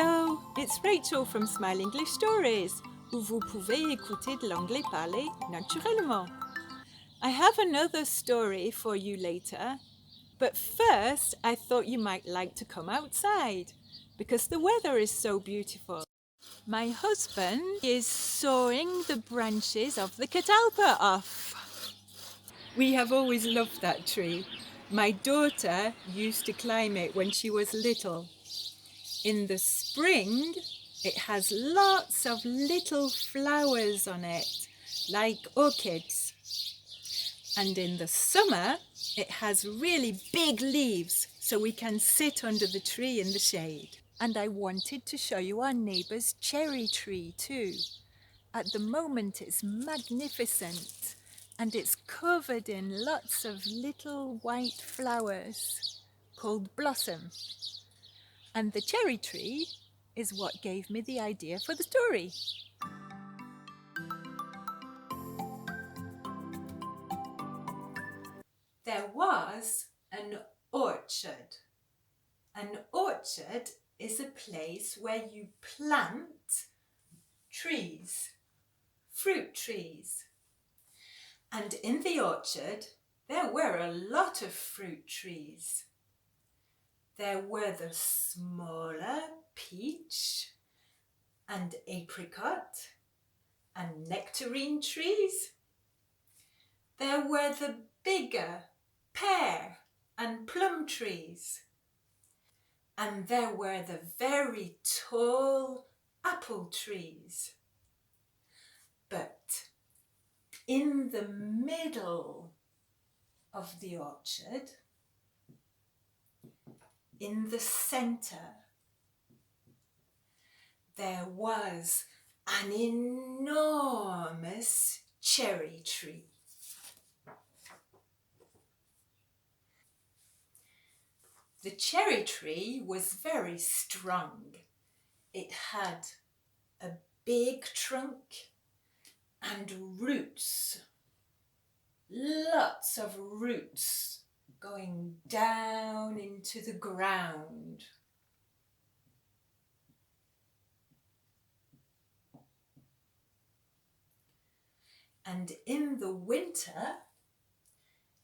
Hello, it's Rachel from Smile English Stories, où vous pouvez écouter de l'anglais parlé naturellement. I have another story for you later, but first I thought you might like to come outside because the weather is so beautiful. My husband is sawing the branches of the catalpa off. We have always loved that tree. My daughter used to climb it when she was little. In the spring, it has lots of little flowers on it, like orchids. And in the summer, it has really big leaves, so we can sit under the tree in the shade. And I wanted to show you our neighbour's cherry tree too. At the moment, it's magnificent, and it's covered in lots of little white flowers called blossom. And the cherry tree is what gave me the idea for the story. There was an orchard. An orchard is a place where you plant trees, fruit trees. And in the orchard, there were a lot of fruit trees. There were the smaller peach and apricot and nectarine trees. There were the bigger pear and plum trees. And there were the very tall apple trees. But in the middle of the orchard, in the center, there was an enormous cherry tree. The cherry tree was very strong. It had a big trunk and roots, lots of roots going down into the ground. And in the winter,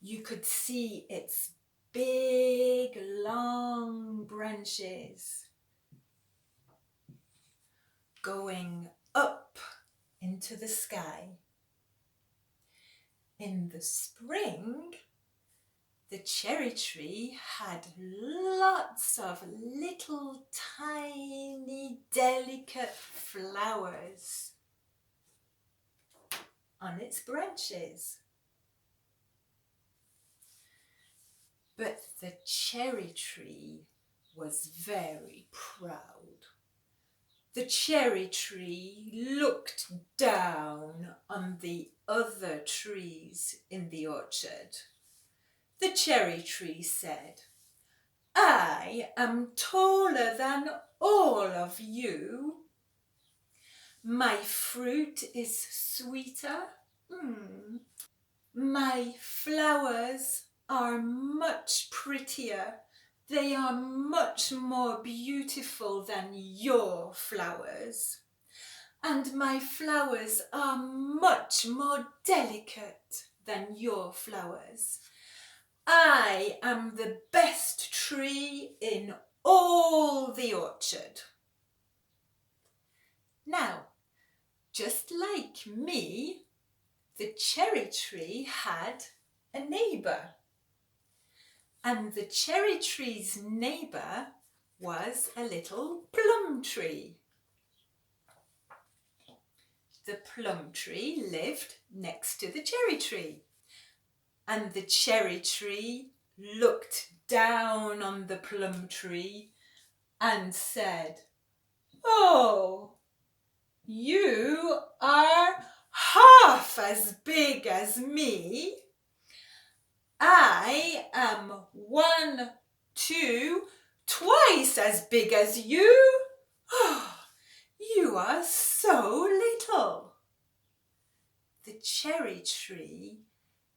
you could see its big, long branches going up into the sky. In the spring, the cherry tree had lots of little tiny delicate flowers on its branches. But the cherry tree was very proud. The cherry tree looked down on the other trees in the orchard. The cherry tree said, "I am taller than all of you. My fruit is sweeter. My flowers are much prettier. They are much more beautiful than your flowers. And my flowers are much more delicate than your flowers. I am the best tree in all the orchard." Now, just like me, the cherry tree had a neighbour. And the cherry tree's neighbour was a little plum tree. The plum tree lived next to the cherry tree. And the cherry tree looked down on the plum tree and said, "Oh, you are half as big as me. I am 1, 2, twice as big as you. Oh, you are so little." The cherry tree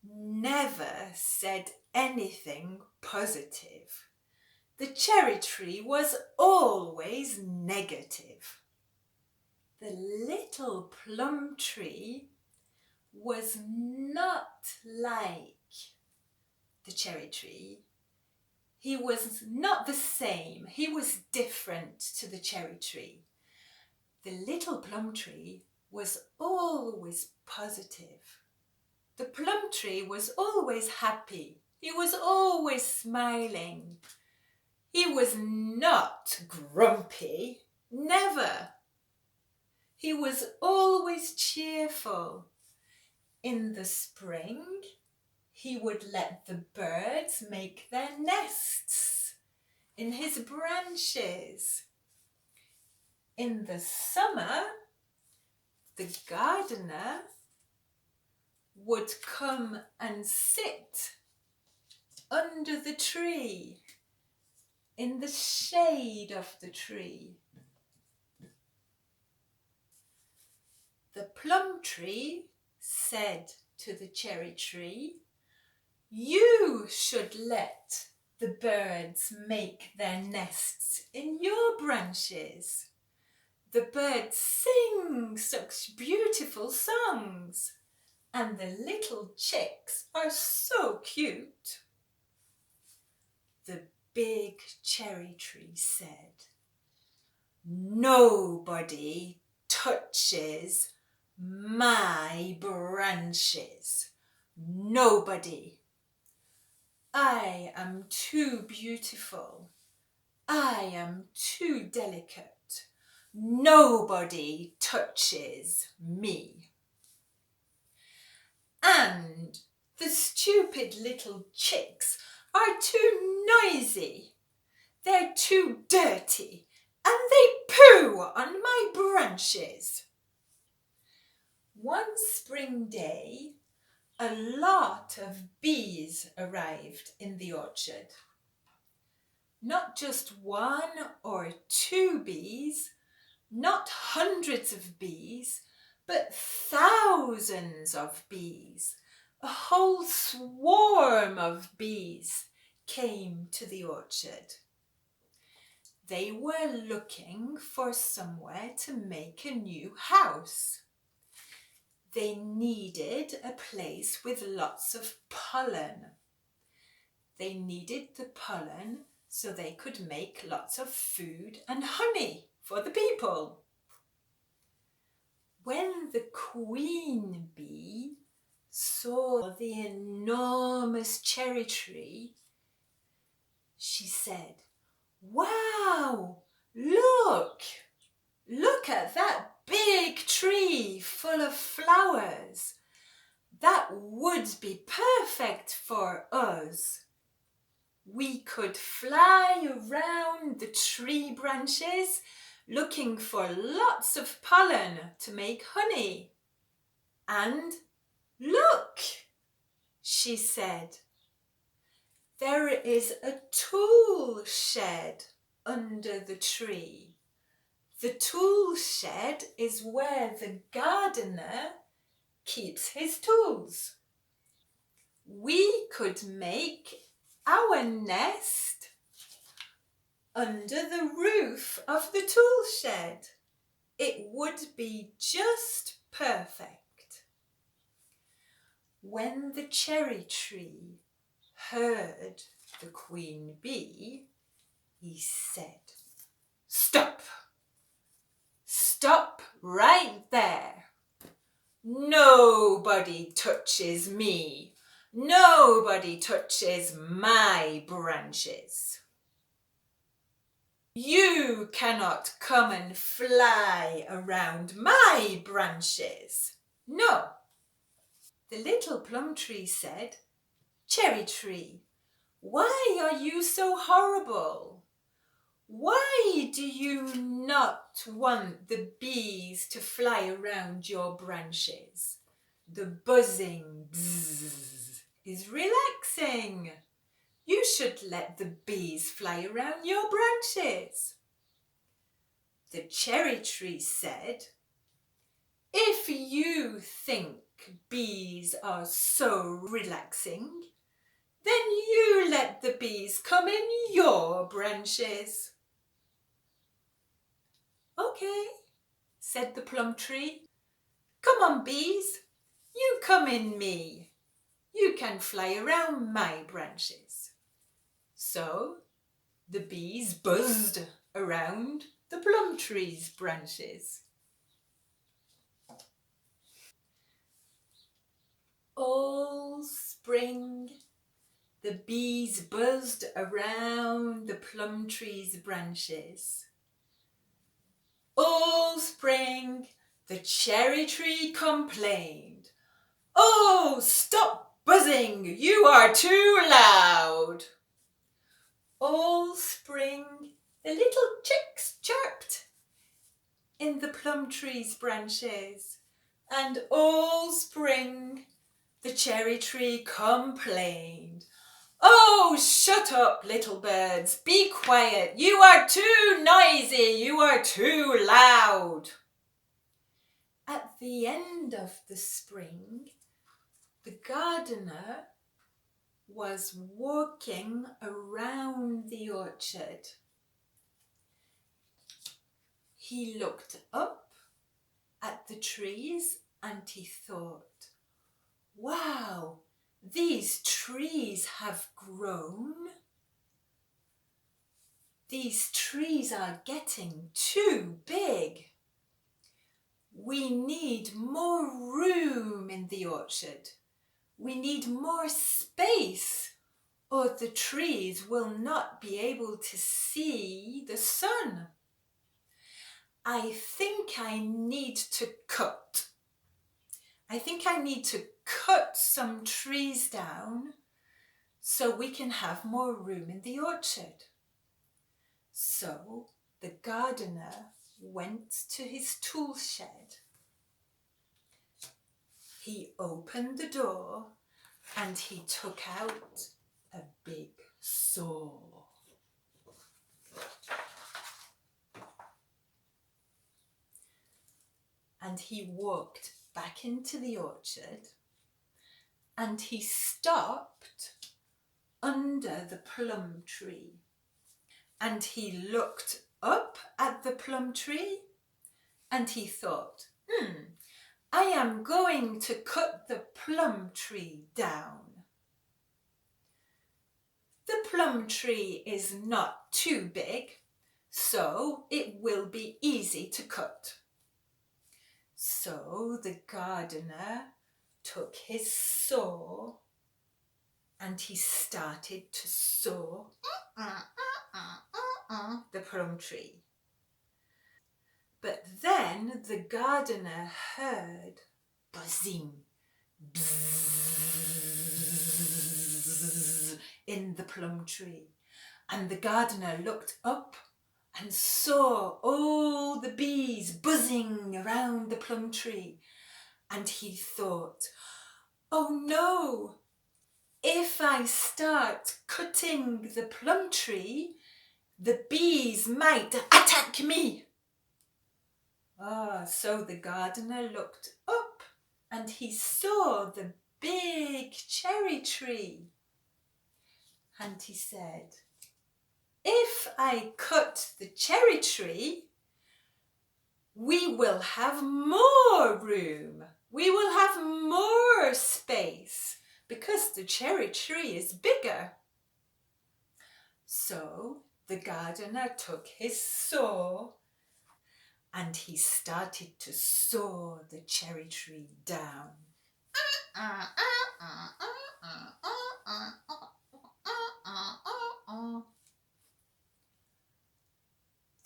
never said anything positive. The cherry tree was always negative. The little plum tree was not like the cherry tree. He was not the same. He was different to the cherry tree. The little plum tree was always positive. The plum tree was always happy. He was always smiling. He was not grumpy, never. He was always cheerful. In the spring, he would let the birds make their nests in his branches. In the summer, the gardener would come and sit under the tree, in the shade of the tree. The plum tree said to the cherry tree, "You should let the birds make their nests in your branches. The birds sing such beautiful songs, and the little chicks are so cute." The big cherry tree said, "Nobody touches my branches. Nobody. I am too beautiful. I am too delicate. Nobody touches me." And the stupid little chicks are too noisy. They're too dirty, and they poo on my branches. One spring day, a lot of bees arrived in the orchard. Not just one or two bees, not hundreds of bees, but thousands of bees. A whole swarm of bees came to the orchard. They were looking for somewhere to make a new house. They needed a place with lots of pollen. They needed the pollen so they could make lots of food and honey for the people. When the queen bee saw the enormous cherry tree, she said, "Wow, look at that big tree full of flowers. That would be perfect for us. We could fly around the tree branches looking for lots of pollen to make honey. And look," she said, "there is a tool shed under the tree. The tool shed is where the gardener keeps his tools. We could make our nest under the roof of the tool shed. It would be just perfect." When the cherry tree heard the queen bee, he said, "Stop! Stop right there. Nobody touches me. Nobody touches my branches. You cannot come and fly around my branches. No." The little plum tree said, "Cherry tree, why are you so horrible? Why do you not want the bees to fly around your branches? The buzzing bzzz is relaxing. You should let the bees fly around your branches." The cherry tree said, "If you think bees are so relaxing, then you let the bees come in your branches." Okay, said the plum tree. Come on, bees, you come in me. You can fly around my branches. So the bees buzzed around the plum tree's branches. All spring, the bees buzzed around the plum tree's branches. All spring, the cherry tree complained. Oh, stop buzzing, you are too loud. All spring, the little chicks chirped in the plum tree's branches. And all spring, the cherry tree complained. Oh, shut up, little birds, be quiet. You are too noisy, you are too loud. At the end of the spring, the gardener was walking around the orchard. He looked up at the trees and he thought, wow, these trees have grown. These trees are getting too big. We need more room in the orchard. We need more space, or the trees will not be able to see the sun. I think I need to cut. I think I need to cut some trees down so we can have more room in the orchard. So the gardener went to his tool shed. He opened the door and he took out a big saw. And he walked back into the orchard and he stopped under the plum tree. And he looked up at the plum tree and he thought, I am going to cut the plum tree down. The plum tree is not too big, so it will be easy to cut. So the gardener took his saw and he started to saw the plum tree. But then the gardener heard buzzing, bzzz, in the plum tree. And the gardener looked up and saw all the bees buzzing around the plum tree. And he thought, oh no, if I start cutting the plum tree, the bees might attack me. So the gardener looked up and he saw the big cherry tree. And he said, if I cut the cherry tree, we will have more room. We will have more space because the cherry tree is bigger. So the gardener took his saw and he started to saw the cherry tree down.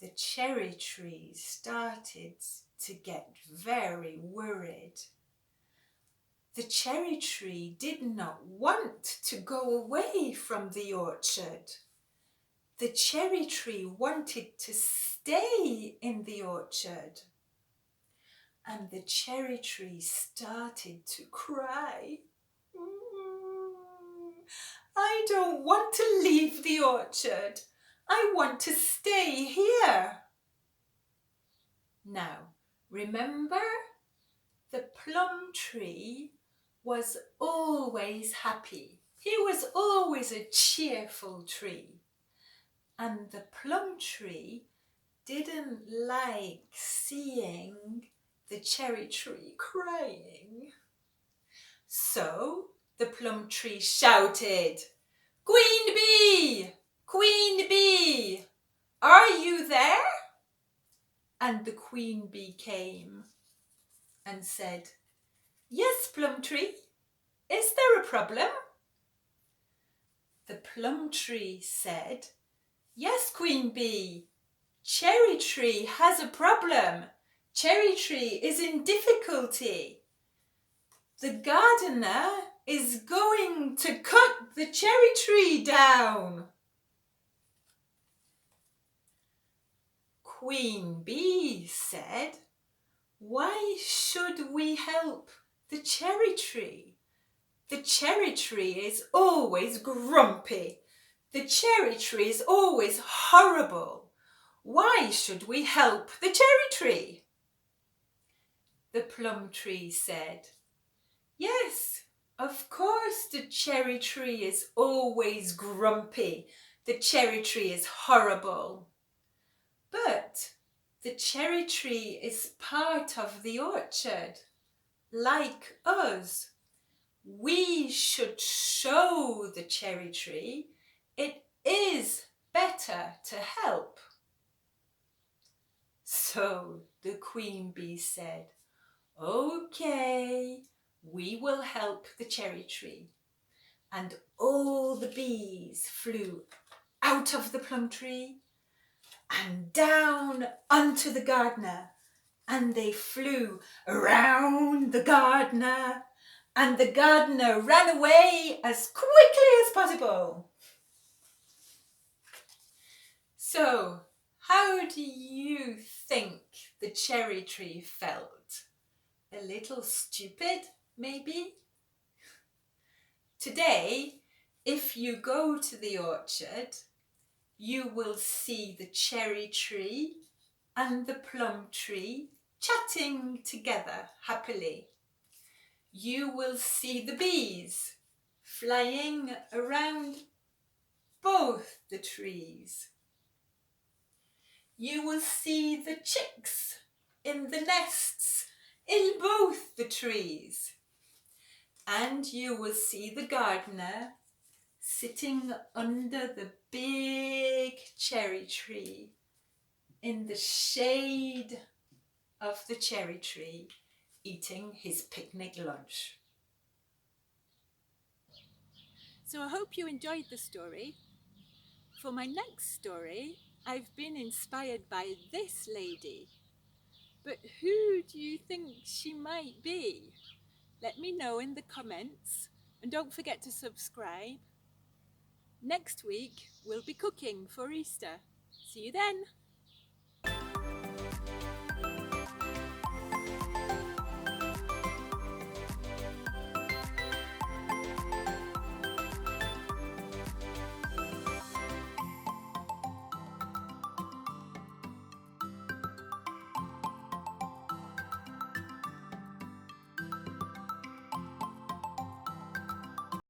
The cherry tree started to get very worried. The cherry tree did not want to go away from the orchard. The cherry tree wanted to stay in the orchard. And the cherry tree started to cry. I don't want to leave the orchard. I want to stay here. Now, remember, the plum tree was always happy. He was always a cheerful tree. And the plum tree didn't like seeing the cherry tree crying. So the plum tree shouted, "Queen bee! Queen bee! Are you there?" And the queen bee came and said, "Yes, plum tree. Is there a problem?" The plum tree said, "Yes, queen bee. Cherry tree has a problem. Cherry tree is in difficulty. The gardener is going to cut the cherry tree down." Queen bee said, "Why should we help the cherry tree? The cherry tree is always grumpy. The cherry tree is always horrible. Why should we help the cherry tree?" The plum tree said, "Yes, of course the cherry tree is always grumpy. The cherry tree is horrible. But the cherry tree is part of the orchard, like us. We should show the cherry tree it is better to help." So the queen bee said, "Okay, we will help the cherry tree." And all the bees flew out of the plum tree and down onto the gardener, and they flew around the gardener, and the gardener ran away as quickly as possible. So, how do you think the cherry tree felt? A little stupid, maybe? Today, if you go to the orchard, you will see the cherry tree and the plum tree chatting together happily. You will see the bees flying around both the trees. You will see the chicks in the nests in both the trees. And you will see the gardener sitting under the big cherry tree in the shade of the cherry tree, eating his picnic lunch. So I hope you enjoyed the story. For my next story, I've been inspired by this lady. But who do you think she might be? Let me know in the comments, and don't forget to subscribe. Next week, we'll be cooking for Easter. See you then.